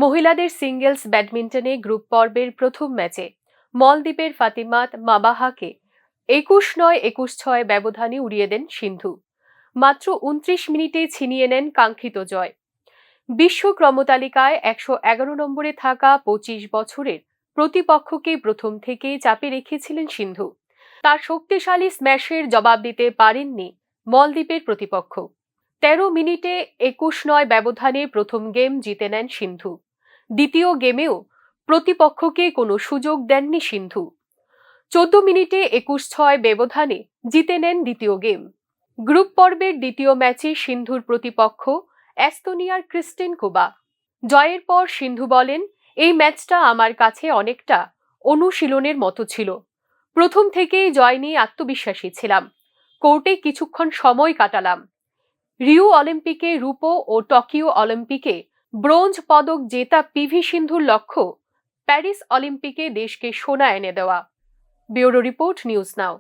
মহিলাদের singles ব্যাডমিন্টনে group পর্বের প্রথম ম্যাচে মলদ্বীপের ফাতিমাত মাবাহাকে 21-9, 21-6 ব্যবধানে উড়িয়ে দেন সিন্ধু। মাত্র 29 মিনিটে ছিনিয়ে নেন কাঙ্ক্ষিত জয়। বিশ্ব ক্রমতালিকায় 111 নম্বরে থাকা 25 বছরের প্রতিপক্ষকে প্রথম থেকেই চাপে রেখেছিলেন সিন্ধু। তার শক্তিশালী স্ম্যাশের জবাব দিতে পারেননি মলদ্বীপের প্রতিপক্ষ। 13 মিনিটে 21-9 ব্যবধানে প্রথম গেম জিতে নেন সিন্ধু। দ্বিতীয় গেমেও প্রতিপক্ষকে কোনো সুযোগ দেননি সিন্ধু। 14 মিনিটে 21-6 ব্যবধানে জিতে নেন দ্বিতীয় গেম। গ্রুপ পর্বের দ্বিতীয় ম্যাচে সিন্ধুর প্রতিপক্ষ এস্তোনিয়ার ক্রিস্টিন কুবা। জয়ের পর সিন্ধু বলেন, এই ম্যাচটা আমার কাছে অনেকটা অনুশীলনের মতো ছিল। প্রথম থেকেই জয় নিয়ে আত্মবিশ্বাসী ছিলাম। কোর্টে কিছুক্ষণ সময় কাটালাম। রিও অলিম্পিকে রূপো ও টোকিও অলিম্পিকে ব্রোঞ্জ পদক জেতা পিভি সিন্ধুর লক্ষ্য প্যারিস অলিম্পিকে দেশকে সোনা এনে দেওয়া। Bureau report, news now.